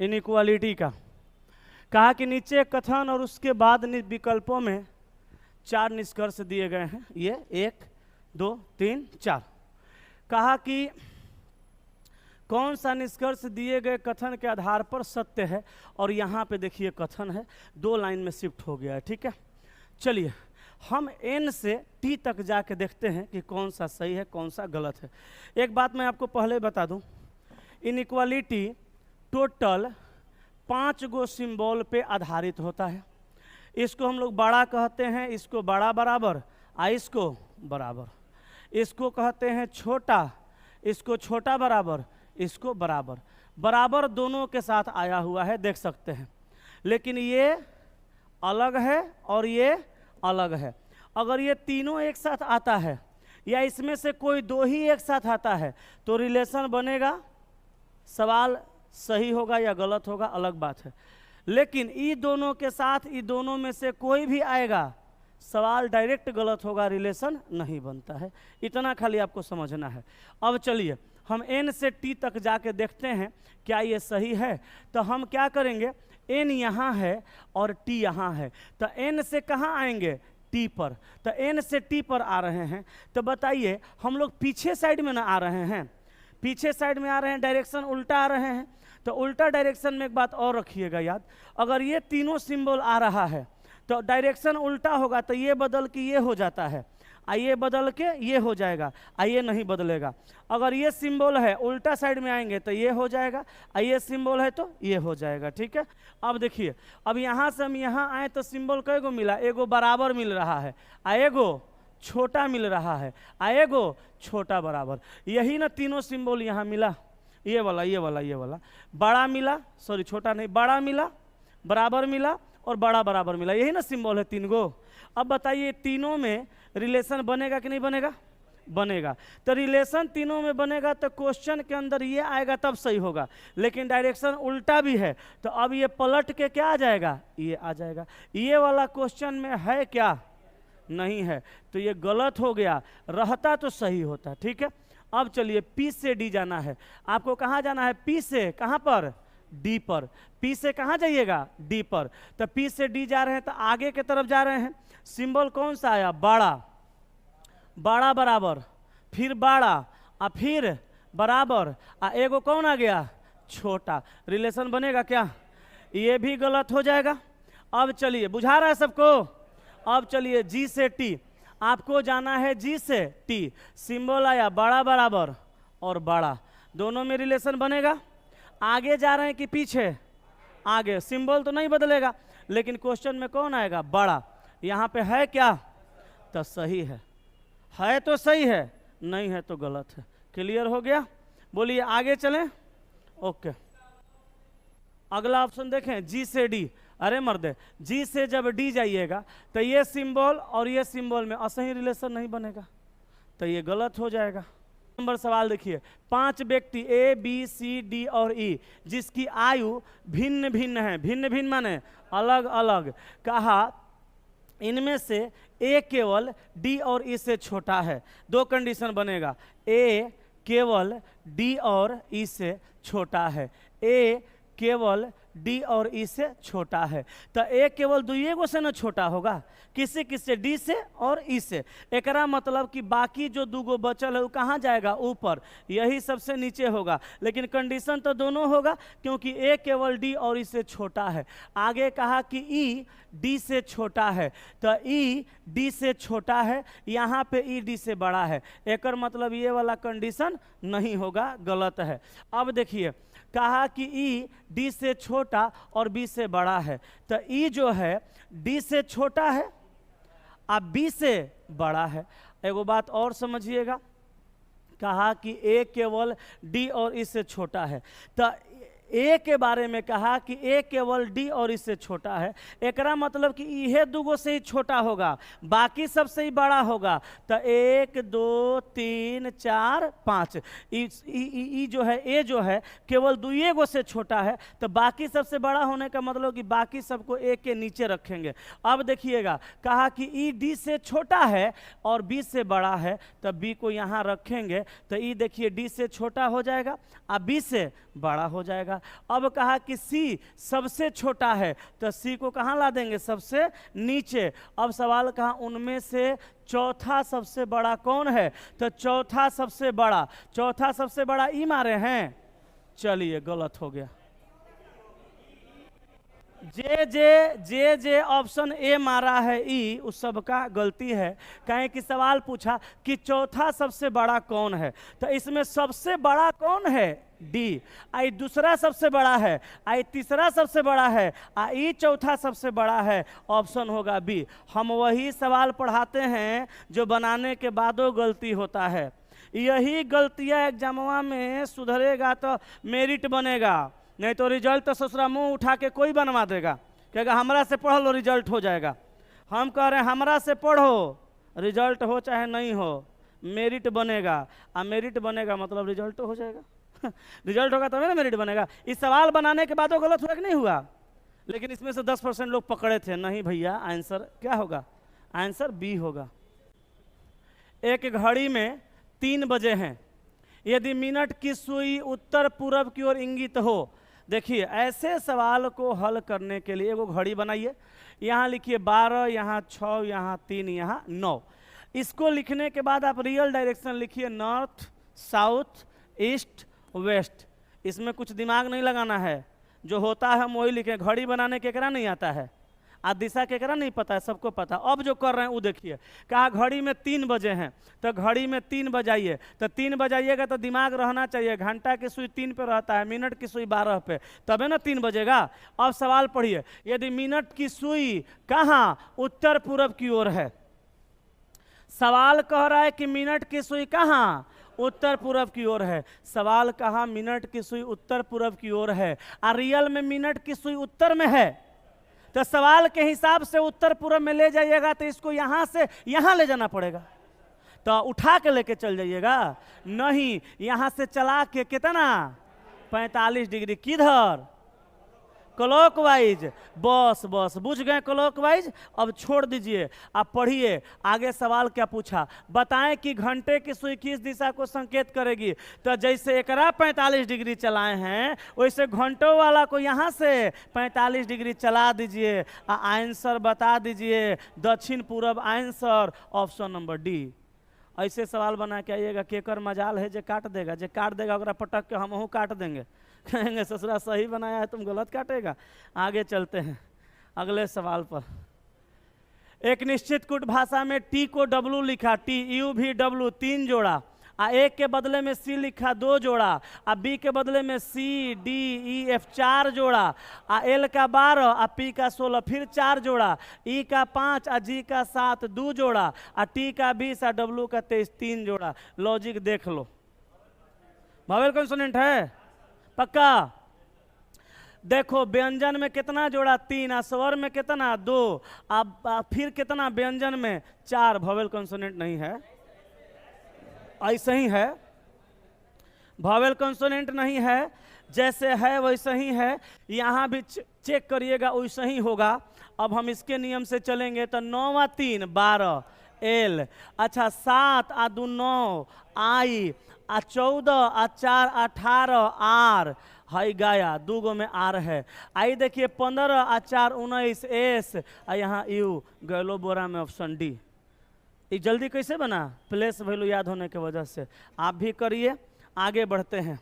Inequality का। कहा कि नीचे कथन और उसके बाद विकल्पों में 4 निष्कर्ष दिए गए हैं, ये 1 2 3 4। कहा कि कौन सा निष्कर्ष दिए गए कथन के आधार पर सत्य है, और यहाँ पे देखिए कथन है 2 लाइन में शिफ्ट हो गया है। ठीक है, चलिए हम n से t तक जाके देखते हैं कि कौन सा सही है कौन सा गलत है। एक बात मैं आपको पहले बता दूं, इनइक्वालिटी टोटल 5 गो सिंबल पे आधारित होता है। इसको हम लोग बड़ा कहते हैं, इसको बड़ा बराबर, इसको बराबर, इसको कहते हैं छोटा, इसको छोटा बराबर, इसको बराबर। बराबर दोनों के साथ आया हुआ है, देख सकते हैं, लेकिन ये अलग है और ये अलग है। अगर ये तीनों एक साथ आता है या इसमें से कोई 2 ही एक साथ आता है तो रिलेशन बनेगा, सवाल सही होगा या गलत होगा अलग बात है। लेकिन ये दोनों के साथ ये दोनों में से कोई भी आएगा, सवाल डायरेक्ट गलत होगा, रिलेशन नहीं बनता है। इतना खाली आपको समझना है। अब चलिए हम n से t तक जाके देखते हैं क्या ये सही है। तो हम क्या करेंगे, n यहाँ है और t यहाँ है, तो n से कहाँ आएंगे, t पर। तो n से t पर आ रहे हैं, तो बताइए हम लोग पीछे साइड में ना आ रहे हैं, पीछे साइड में आ रहे हैं, डायरेक्शन उल्टा आ रहे हैं। तो उल्टा डायरेक्शन में एक बात और रखिएगा याद, अगर ये तीनों सिंबल आ रहा है तो डायरेक्शन उल्टा होगा, तो ये बदल के ये हो जाता है, ये बदल के ये हो जाएगा, ये नहीं बदलेगा। अगर ये सिंबल है उल्टा साइड में आएंगे तो ये हो जाएगा, ये सिंबल है तो ये हो जाएगा। ठीक है, अब देखिए, अब यहाँ से हम यहाँ आए तो सिंबल कई गो मिला, एगो बराबर मिल रहा है, एगो छोटा मिल रहा है, एगो छोटा बराबर। यही ना तीनों सिंबल यहाँ मिला, ये वाला ये वाला ये वाला, बड़ा मिला, सॉरी छोटा नहीं, बड़ा मिला, बराबर मिला और बड़ा बराबर मिला, यही ना सिंबल है 3 गो। अब बताइए तीनों में रिलेशन बनेगा कि नहीं बनेगा, बनेगा। तो रिलेशन तीनों में बनेगा तो क्वेश्चन के अंदर ये आएगा तब सही होगा, लेकिन डायरेक्शन उल्टा भी है तो अब ये पलट के क्या आ जाएगा, ये आ जाएगा। ये वाला क्वेश्चन में है क्या, नहीं है, तो ये गलत हो गया, रहता तो सही होता। ठीक है, अब चलिए P से D जाना है। आपको कहाँ जाना है, P से कहाँ पर, D पर। P से कहाँ जाइएगा, D पर। तो P से D जा रहे हैं तो आगे के तरफ जा रहे हैं। सिंबल कौन सा आया, बड़ा, बड़ा बराबर, फिर बड़ा फिर बराबर, एगो कौन आ गया, छोटा। रिलेशन बनेगा क्या, ये भी गलत हो जाएगा। अब चलिए, बुझा रहा है सबको। अब चलिए G से T, आपको जाना है G से T। सिंबल आया बड़ा बराबर और बड़ा, दोनों में रिलेशन बनेगा। आगे जा रहे हैं कि पीछे, आगे, सिंबल तो नहीं बदलेगा लेकिन क्वेश्चन में कौन आएगा, बड़ा। यहाँ पे है क्या, तो सही है तो सही है, नहीं है तो गलत है। क्लियर हो गया, बोलिए आगे चलें। ओके, अगला ऑप्शन देखें, G से D। अरे मर्दे, G से जब D जाइएगा तो ये सिंबल और ये सिंबल में असही रिलेशन नहीं बनेगा, तो ये गलत हो जाएगा। नंबर सवाल देखिए, 5 व्यक्ति A B C D और E जिसकी आयु भिन्न भिन्न है, भिन्न भिन्न माने अलग अलग। कहा इनमें से A केवल D और E से छोटा है। 2 कंडीशन बनेगा, A केवल D और E से छोटा है, A केवल D और E से छोटा है। तो A केवल 2 गो से न छोटा होगा, किसी किससे, D से और E से। एकरा मतलब कि बाकी जो 2 गो बचल है वो कहाँ जाएगा, ऊपर, यही सबसे नीचे होगा। लेकिन कंडीशन तो दोनों होगा क्योंकि A केवल D और E से छोटा है। आगे कहा कि E D से छोटा है, तो E D से छोटा है, यहाँ पे E D से बड़ा है। एकर मतलब ये वाला कंडीशन नहीं होगा, गलत है। अब देखिए, कहा कि E D से छोटा और B से बड़ा है, तो E जो है D से छोटा है अब B से बड़ा है। एगो बात और समझिएगा, कहा कि A केवल D और E से छोटा है, तो A के बारे में कहा कि A केवल D और E से छोटा है। एकरा मतलब कि इहे 2 गो से ही छोटा होगा, बाकी सबसे ही बड़ा होगा। तो 1 2 3 4 5 ई जो है, A जो है केवल 2 गो से छोटा है, तो बाकी सबसे बड़ा होने का मतलब कि बाकी सबको A के नीचे रखेंगे। अब देखिएगा, कहा कि E D से छोटा है और B से बड़ा है, तो B को यहाँ रखेंगे, तो E देखिए D से छोटा हो जाएगा और B से बड़ा हो जाएगा। अब कहा कि सी सबसे छोटा है, तो सी को कहाँ ला देंगे? सबसे नीचे। अब सवाल कहा उनमें से चौथा सबसे बड़ा कौन है? तो चौथा सबसे बड़ा ई मारे हैं। चलिए गलत हो गया। जे ऑप्शन ए मारा है ई, उस सबका गलती है। कहें कि सवाल पूछा कि चौथा सबसे बड़ा कौन है, तो इसमें सबसे बड़ा कौन है? डी। आई दूसरा सबसे बड़ा है, आई तीसरा सबसे बड़ा है, आई चौथा सबसे बड़ा है, ऑप्शन होगा बी। हम वही सवाल पढ़ाते हैं जो बनाने के बादो गलती होता है। यही गलतियां एग्जामवा में सुधरेगा तो मेरिट बनेगा, नहीं तो रिजल्ट तो ससुरा मुंह उठा के कोई बनवा देगा, कहेगा हमरा से पढ़ लो रिजल्ट हो जाएगा। हम कह रहे हैं हमरा से पढ़ो, रिजल्ट हो चाहे नहीं हो, मेरिट बनेगा। और मेरिट बनेगा मतलब रिजल्ट हो जाएगा। रिजल्ट होगा तभी ना मेरिट बनेगा। इस सवाल बनाने के बाद वो गलत हुआ कि नहीं हुआ? लेकिन इसमें से 10% लोग पकड़े थे। नहीं भैया, आंसर क्या होगा? आंसर बी होगा। एक घड़ी में 3 बजे हैं, यदि मिनट की सुई उत्तर पूर्व की ओर इंगित हो। देखिए ऐसे सवाल को हल करने के लिए एगो घड़ी बनाइए, यहाँ लिखिए 12, यहाँ 6, यहाँ 3, यहाँ 9। इसको लिखने के बाद आप रियल डायरेक्शन लिखिए, नॉर्थ, साउथ, ईस्ट, वेस्ट। इसमें कुछ दिमाग नहीं लगाना है, जो होता है हम वही लिखें। घड़ी बनाने केकरा नहीं आता है? आ दिशा केकरा नहीं पता है? सबको पता। अब जो कर रहे हैं वो देखिए, कहा घड़ी में 3 बजे हैं, तो घड़ी में 3 बजाइए। तो 3 बजाइएगा तो दिमाग रहना चाहिए, घंटा की सुई 3 पे रहता है, मिनट की सुई 12 पे, तबे ना 3 बजेगा। अब सवाल पढ़िए, यदि मिनट की सुई कहाँ? उत्तर पूर्व की ओर है। सवाल कह रहा है कि मिनट की सुई कहाँ? उत्तर पूर्व की ओर है। सवाल कहा मिनट की सुई उत्तर पूर्व की ओर है, और रियल में मिनट की सुई उत्तर में है, तो सवाल के हिसाब से उत्तर पूर्व में ले जाइएगा, तो इसको यहां से यहां ले जाना पड़ेगा। तो उठा के लेके चल जाइएगा, नहीं यहां से चला के कितना? 45 डिग्री। किधर? क्लॉकवाइज। बस बस बुझ गए, क्लॉकवाइज। अब छोड़ दीजिए, आप पढ़िए आगे। सवाल क्या पूछा? बताएं कि घंटे की सुई किस दिशा को संकेत करेगी। तो जैसे एकरा 45 डिग्री चलाए हैं, वैसे घंटों वाला को यहाँ से 45 डिग्री चला दीजिए। आंसर बता दीजिए, दक्षिण पूर्व आंसर, ऑप्शन नंबर डी। ऐसे सवाल बना के आइएगा, केकर मजाल है जे काट देगा, जे काट देगा ओकरा पटक के हमहू काट देंगे, कहेंगे ससुरा सही बनाया है तुम गलत काटेगा। आगे चलते हैं अगले सवाल पर। एक निश्चित कूट भाषा में टी को डब्लू लिखा, टी यू भी डब्लू 3 जोड़ा, आ एक के बदले में सी लिखा 2 जोड़ा, आ बी के बदले में सी डी ई एफ 4 जोड़ा, आ एल का 12, आ पी का 16 फिर 4 जोड़ा, ई का 5, आ जी का 7 2 जोड़ा, आ टी का 20, आ डब्लू का 23 3 जोड़ा। लॉजिक देख लो। वावेल कॉन्सोनेंट है पक्का? देखो व्यंजन में कितना जोड़ा? 3, स्वर में कितना? 2, अब फिर कितना? व्यंजन में 4। वावेल कॉन्सोनेंट नहीं है, ऐसे ही है। वावेल कॉन्सोनेंट नहीं है, जैसे है वैसे ही है। यहाँ भी चेक करिएगा, वैसे ही होगा। अब हम इसके नियम से चलेंगे तो 9 3 12 एल, अच्छा 7 आ 2 9 आई, आ 14 आ 4 18 आर, हाई गाया 2 गो में आर है। आई देखिए 15 आ 4 19 एस, आ यहाँ यू गैलो बोरा में ऑप्शन डी। ये जल्दी कैसे बना? प्लेस वैल्यू याद होने की वजह से। आप भी करिए, आगे बढ़ते हैं।